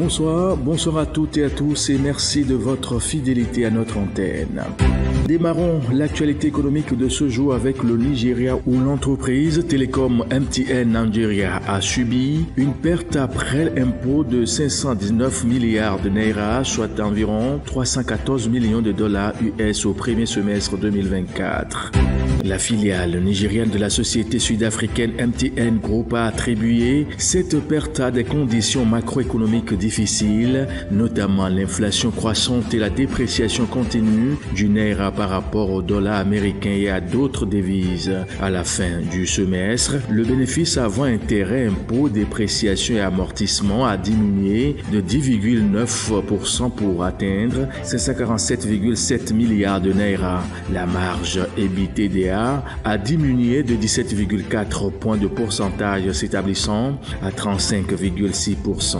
Bonsoir à toutes et à tous et merci de votre fidélité à notre antenne. Démarrons l'actualité économique de ce jour avec le Nigeria où l'entreprise télécom MTN Nigeria a subi une perte après impôt de 519 milliards de naira, soit environ 314 millions de dollars US au premier semestre 2024. La filiale nigérienne de la société sud-africaine MTN Group a attribué cette perte à des conditions macroéconomiques difficiles, notamment l'inflation croissante et la dépréciation continue du naira par rapport au dollar américain et à d'autres devises. À la fin du semestre, le bénéfice avant intérêt, impôts, dépréciation et amortissement a diminué de 10,9% pour atteindre 547,7 milliards de naira. La marge EBITDA a diminué de 17,4 points de pourcentage, s'établissant à 35,6%.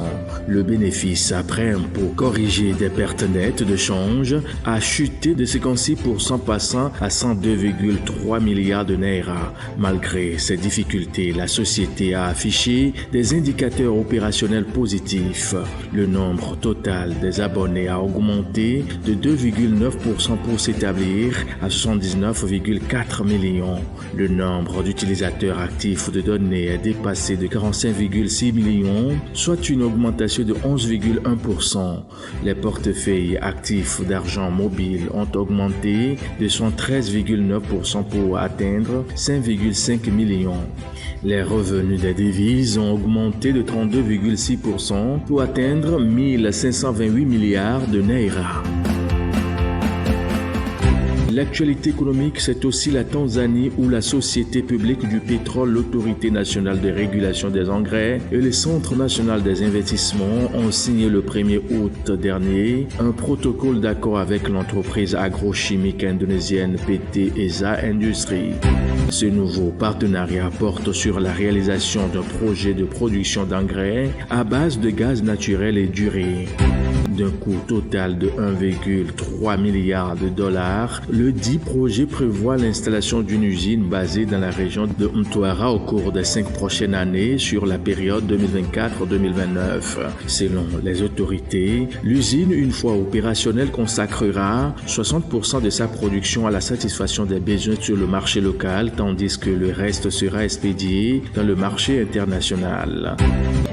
Le bénéfice après impôt corrigé des pertes nettes de change a chuté de 56%, passant à 102,3 milliards de naira. Malgré ces difficultés, la société a affiché des indicateurs opérationnels positifs. Le nombre total des abonnés a augmenté de 2,9% pour s'établir à 79,4 millions. Le nombre d'utilisateurs actifs de données est dépassé de 45,6 millions, soit une augmentation de 11,1%. Les portefeuilles actifs d'argent mobile ont augmenté de 113,9% pour atteindre 5,5 millions. Les revenus des devises ont augmenté de 32,6% pour atteindre 1528 milliards de naira. L'actualité économique, c'est aussi la Tanzanie où la Société publique du pétrole, l'Autorité nationale de régulation des engrais et le Centre national des investissements ont signé le 1er août dernier un protocole d'accord avec l'entreprise agrochimique indonésienne PT ESA Industries. Ce nouveau partenariat porte sur la réalisation d'un projet de production d'engrais à base de gaz naturel et d'urée. D'un coût total de 1,3 milliard de dollars, le dit projet prévoit l'installation d'une usine basée dans la région de Mtwara au cours des 5 prochaines années sur la période 2024-2029. Selon les autorités, l'usine, une fois opérationnelle, consacrera 60% de sa production à la satisfaction des besoins sur le marché local, tandis que le reste sera expédié dans le marché international.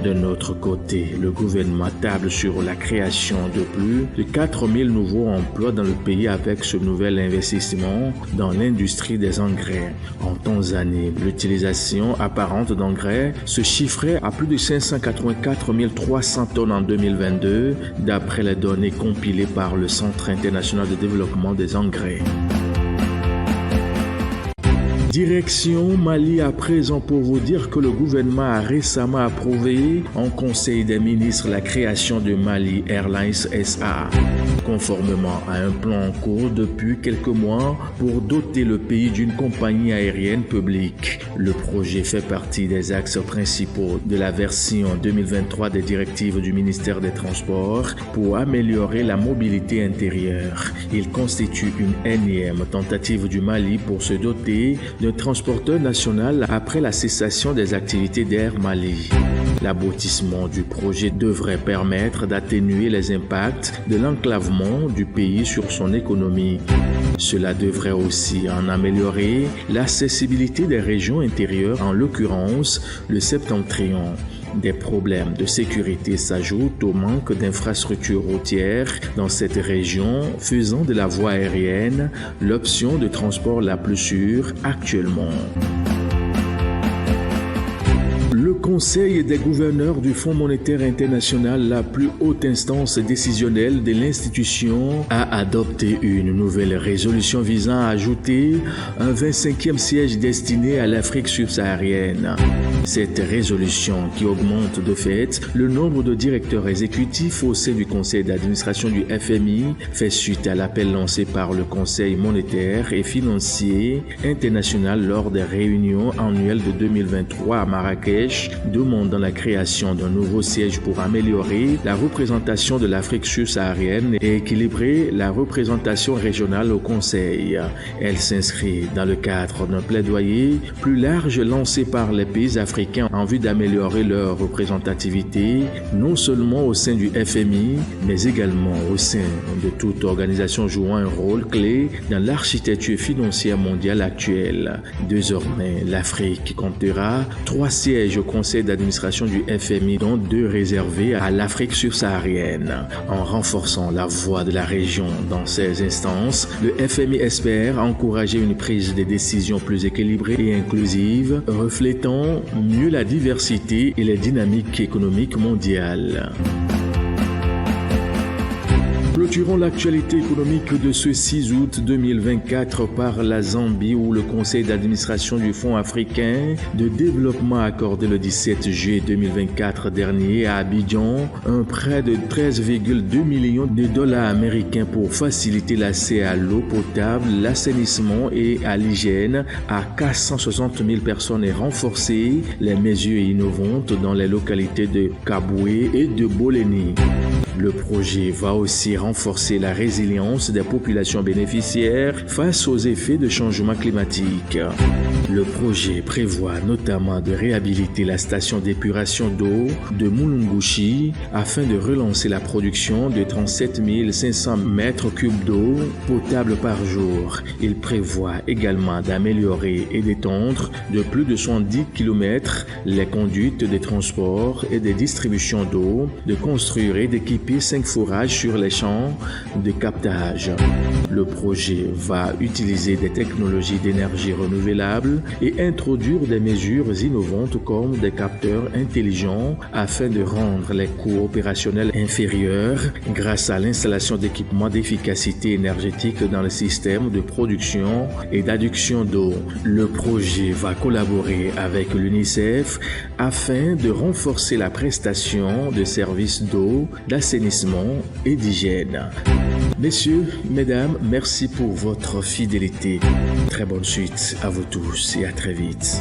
D'un autre côté, le gouvernement table sur la création de plus de 4000 nouveaux emplois dans le pays avec ce nouvel investissement dans l'industrie des engrais. En Tanzanie, l'utilisation apparente d'engrais se chiffrait à plus de 584 300 tonnes en 2022, d'après les données compilées par le Centre international de développement des engrais. Direction Mali à présent pour vous dire que le gouvernement a récemment approuvé en Conseil des ministres la création de Mali Airlines SA, conformément à un plan en cours depuis quelques mois pour doter le pays d'une compagnie aérienne publique. Le projet fait partie des axes principaux de la version 2023 des directives du ministère des Transports pour améliorer la mobilité intérieure. Il constitue une énième tentative du Mali pour se doter d'un transporteur national après la cessation des activités d'Air Mali. L'aboutissement du projet devrait permettre d'atténuer les impacts de l'enclavement du pays sur son économie. Cela devrait aussi en améliorer l'accessibilité des régions intérieures, en l'occurrence le septentrion. Des problèmes de sécurité s'ajoutent au manque d'infrastructures routières dans cette région, faisant de la voie aérienne l'option de transport la plus sûre actuellement. Le Conseil des gouverneurs du Fonds monétaire international, la plus haute instance décisionnelle de l'institution, a adopté une nouvelle résolution visant à ajouter un 25e siège destiné à l'Afrique subsaharienne. Cette résolution, qui augmente de fait le nombre de directeurs exécutifs au sein du conseil d'administration du FMI, fait suite à l'appel lancé par le Conseil monétaire et financier international lors des réunions annuelles de 2023 à Marrakech demandant la création d'un nouveau siège pour améliorer la représentation de l'Afrique subsaharienne et équilibrer la représentation régionale au Conseil. Elle s'inscrit dans le cadre d'un plaidoyer plus large lancé par les pays africains en vue d'améliorer leur représentativité, non seulement au sein du FMI, mais également au sein de toute organisation jouant un rôle clé dans l'architecture financière mondiale actuelle. Désormais, l'Afrique comptera 3 sièges au conseil d'administration du FMI, dont 2 réservés à l'Afrique subsaharienne. En renforçant la voix de la région dans ces instances, le FMI espère encourager une prise de décision plus équilibrée et inclusive, reflétant mieux la diversité et les dynamiques économiques mondiales. Clôturons l'actualité économique de ce 6 août 2024 par la Zambie, où le conseil d'administration du Fonds africain de développement a accordé le 17 juillet 2024 dernier à Abidjan un prêt de 13,2 millions de dollars américains pour faciliter l'accès à l'eau potable, l'assainissement et à l'hygiène à 460 000 personnes et renforcer les mesures innovantes dans les localités de Kaboué et de Boleni. Le projet va aussi renforcer la résilience des populations bénéficiaires face aux effets de changement climatique. Le projet prévoit notamment de réhabiliter la station d'épuration d'eau de Mulungushi afin de relancer la production de 37 500 mètres cubes d'eau potable par jour. Il prévoit également d'améliorer et d'étendre de plus de 70 km les conduites de transport et de distribution d'eau, de construire et d'équiper 5 forages sur les champs de captage. Le projet va utiliser des technologies d'énergie renouvelable et introduire des mesures innovantes comme des capteurs intelligents afin de rendre les coûts opérationnels inférieurs grâce à l'installation d'équipements d'efficacité énergétique dans le système de production et d'adduction d'eau. Le projet va collaborer avec l'UNICEF afin de renforcer la prestation de services d'eau, d'assainissement et d'hygiène. Messieurs, mesdames, merci pour votre fidélité. Très bonne suite à vous tous et à très vite.